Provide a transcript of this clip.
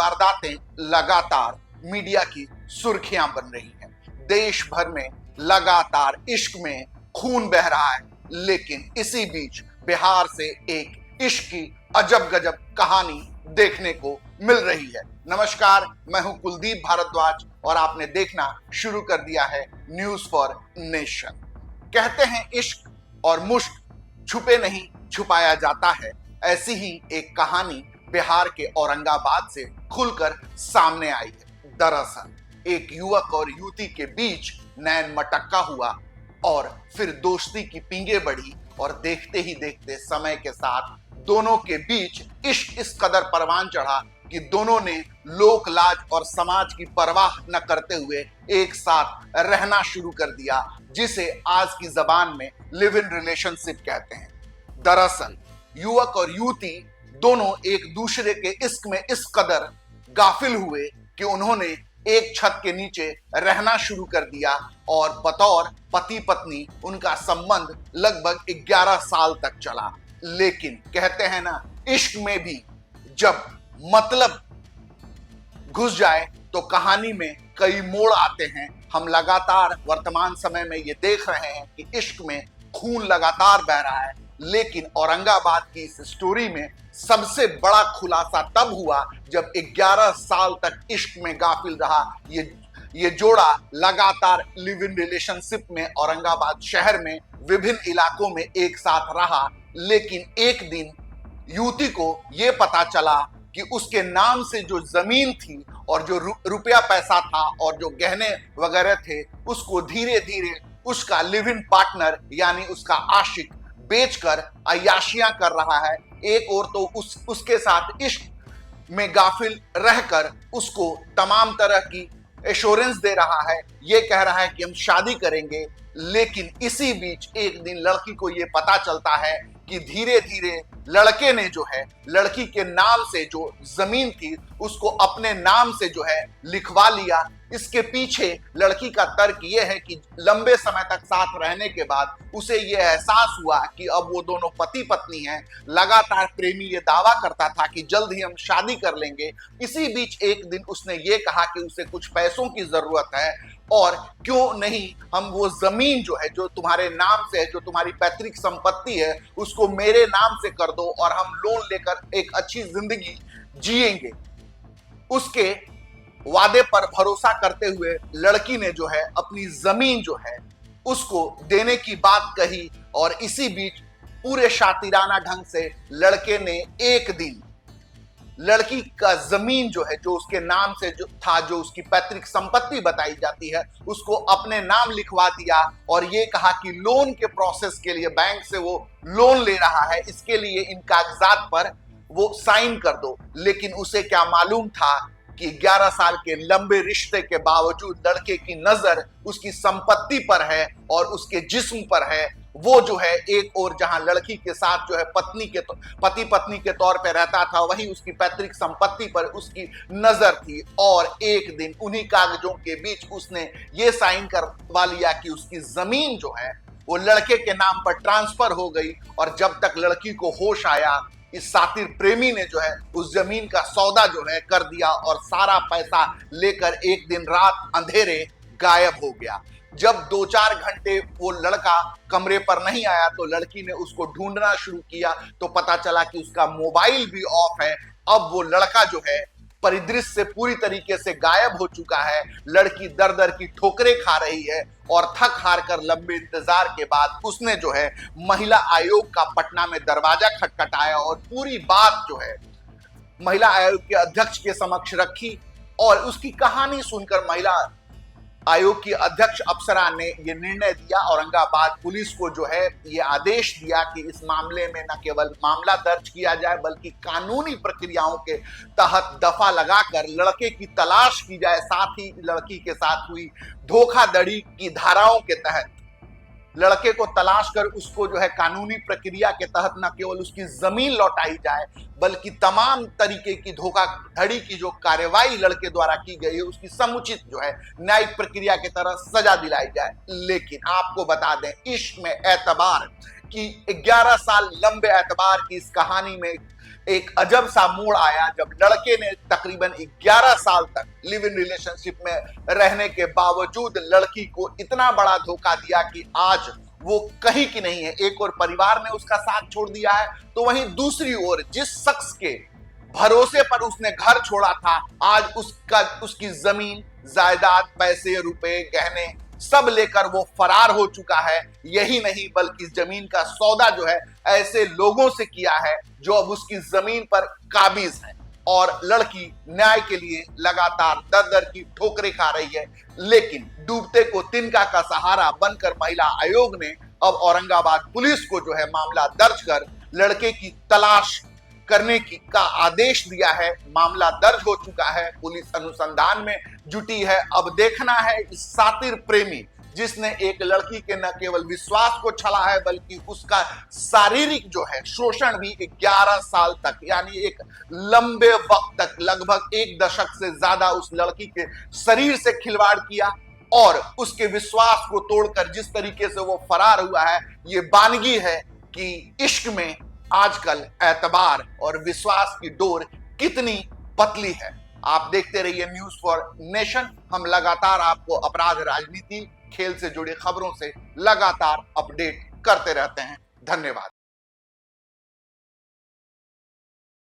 वारदातें लगातार मीडिया की सुर्खियां बन रही हैं। देश भर में लगातार इश्क में खून बह रहा है, लेकिन इसी बीच बिहार से एक इश्क की अजब गजब कहानी देखने को मिल रही है। नमस्कार, मैं हूं कुलदीप भारद्वाज और आपने देखना शुरू कर दिया है न्यूज फॉर नेशन। कहते हैं इश्क और मुश्क छुपे नहीं छुपाया जाता है। ऐसी ही एक कहानी बिहार के औरंगाबाद से खुलकर सामने आई है। दरअसल एक युवक और युवती के बीच नैन मटक्का हुआ और फिर दोस्ती की पींगे बढ़ी और देखते ही देखते समय के साथ दोनों के बीच इश्क इस कदर परवान चढ़ा कि दोनों ने लोक लाज और समाज की परवाह न करते हुए एक साथ रहना शुरू कर दिया, जिसे आज की जबान में लिव इन रिलेशनशिप कहते हैं। दरअसल युवक और युवती दोनों एक दूसरे के इश्क में इस कदर गाफिल हुए कि उन्होंने एक छत के नीचे रहना शुरू कर दिया और बतौर पति पत्नी उनका संबंध लगभग 11 साल तक चला। लेकिन कहते हैं ना, इश्क में भी जब मतलब घुस जाए तो कहानी में कई मोड़ आते हैं। हम लगातार वर्तमान समय में ये देख रहे हैं कि इश्क में खून लगातार बह रहा है, लेकिन औरंगाबाद की इस स्टोरी में सबसे बड़ा खुलासा तब हुआ जब 11 साल तक इश्क में गाफिल रहा ये जोड़ा लगातार लिव इन रिलेशनशिप में औरंगाबाद शहर में विभिन्न इलाकों में एक साथ रहा। लेकिन एक दिन युवती को यह पता चला कि उसके नाम से जो जमीन थी और जो रुपया पैसा था और जो गहने वगैरह थे, उसको धीरे धीरे उसका लिव इन पार्टनर यानी उसका आशिक बेचकर अय्याशियां कर रहा है। एक और तो उसके साथ इश्क में गाफिल रहकर उसको तमाम तरह की एश्योरेंस दे रहा है, ये कह रहा है कि हम शादी करेंगे। लेकिन इसी बीच एक दिन लड़की को ये पता चलता है कि धीरे धीरे लड़के ने जो है लड़की के नाम से जो जमीन थी उसको अपने नाम से जो है लिखवा लिया। इसके पीछे लड़की का तर्क यह है कि लंबे समय तक साथ रहने के बाद उसे यह एहसास हुआ कि अब वो दोनों पति पत्नी हैं। लगातार प्रेमी ये दावा करता था कि जल्द ही हम शादी कर लेंगे। इसी बीच एक दिन उसने ये कहा कि उसे कुछ पैसों की जरूरत है और क्यों नहीं हम वो जमीन जो है जो तुम्हारे नाम से है, जो तुम्हारी पैतृक संपत्ति है, उसको मेरे नाम से कर दो और हम लोन लेकर एक अच्छी जिंदगी जिएंगे। उसके वादे पर भरोसा करते हुए लड़की ने जो है अपनी जमीन जो है उसको देने की बात कही और इसी बीच पूरे शातिराना ढंग से लड़के ने एक दिन लड़की का जमीन जो है जो उसके नाम से जो था, जो उसकी पैतृक संपत्ति बताई जाती है, उसको अपने नाम लिखवा दिया और ये कहा कि लोन के प्रोसेस के लिए बैंक से वो लोन ले रहा है, इसके लिए इन कागजात पर वो साइन कर दो। लेकिन उसे क्या मालूम था कि 11 साल के लंबे रिश्ते के बावजूद लड़के की नजर उसकी संपत्ति पर है और उसके जिस्म पर है। वो जो है एक और जहां लड़की के साथ जो है पति पत्नी के तौर पे रहता था, वहीं उसकी पैतृक संपत्ति पर उसकी नजर थी। और एक दिन उन्हीं कागजों के बीच उसने ये साइन करवा लिया कि उसकी जमीन जो है वो लड़के के नाम पर ट्रांसफर हो गई। और जब तक लड़की को होश आया, इस सातिर प्रेमी ने जो है उस जमीन का सौदा जो है कर दिया और सारा पैसा लेकर एक दिन रात अंधेरे गायब हो गया। जब 2-4 घंटे वो लड़का कमरे पर नहीं आया तो लड़की ने उसको ढूंढना शुरू किया तो पता चला कि उसका मोबाइल भी ऑफ है। अब वो लड़का जो है परिदृश्य से पूरी तरीके से गायब हो चुका है। लड़की दर दर की ठोकरें खा रही है और थक हार कर लंबे इंतजार के बाद उसने जो है महिला आयोग का पटना में दरवाजा खटखटाया और पूरी बात जो है महिला आयोग के अध्यक्ष के समक्ष रखी। और उसकी कहानी सुनकर महिला आयोग की अध्यक्ष अप्सरा ने यह निर्णय दिया, औरंगाबाद पुलिस को जो है ये आदेश दिया कि इस मामले में न केवल मामला दर्ज किया जाए बल्कि कानूनी प्रक्रियाओं के तहत दफा लगाकर लड़के की तलाश की जाए। साथ ही लड़की के साथ हुई धोखाधड़ी की धाराओं के तहत लड़के को तलाश कर उसको जो है कानूनी प्रक्रिया के तहत न केवल उसकी जमीन लौटाई जाए बल्कि तमाम तरीके की धोखाधड़ी की जो कार्यवाही लड़के द्वारा की गई है उसकी समुचित जो है न्यायिक प्रक्रिया के तरह सजा दिलाई जाए। लेकिन आपको बता दें, इश्क में एतबार की 11 साल लंबे एतबार की इस कहानी में एक अजब सा मोड़ आया जब लड़के ने तकरीबन 11 साल तक लिव इन रिलेशनशिप में रहने के बावजूद लड़की को इतना बड़ा धोखा दिया कि आज वो कहीं की नहीं है। एक और परिवार ने उसका साथ छोड़ दिया है, तो वहीं दूसरी ओर जिस शख्स के भरोसे पर उसने घर छोड़ा था, आज उसकी जमीन जायदाद, पैसे, रुपए, गहने सब लेकर वो फरार हो चुका है। यही नहीं बल्कि इस जमीन का सौदा जो है ऐसे लोगों से किया है जो अब उसकी जमीन पर काबिज है। और लड़की न्याय के लिए लगातार दर दर की ठोकरें खा रही है, लेकिन डूबते को तिनका का सहारा बनकर महिला आयोग ने अब औरंगाबाद पुलिस को जो है मामला दर्ज कर लड़के की तलाश करने की का आदेश दिया है। मामला दर्ज हो चुका है, पुलिस अनुसंधान में जुटी है। अब देखना है इस सातिर प्रेमी जिसने एक लड़की के न केवल विश्वास को छला है बल्कि उसका शारीरिक जो है शोषण भी 11 साल तक, यानी एक लंबे वक्त तक, लगभग 1 दशक से ज्यादा उस लड़की के शरीर से खिलवाड़ किया और उसके विश्वास को तोड़कर जिस तरीके से वो फरार हुआ है, ये बानगी है कि इश्क में आजकल एतबार और विश्वास की डोर कितनी पतली है। आप देखते रहिए न्यूज़ फॉर नेशन। हम लगातार आपको अपराध, राजनीति, खेल से जुड़ी खबरों से लगातार अपडेट करते रहते हैं। धन्यवाद।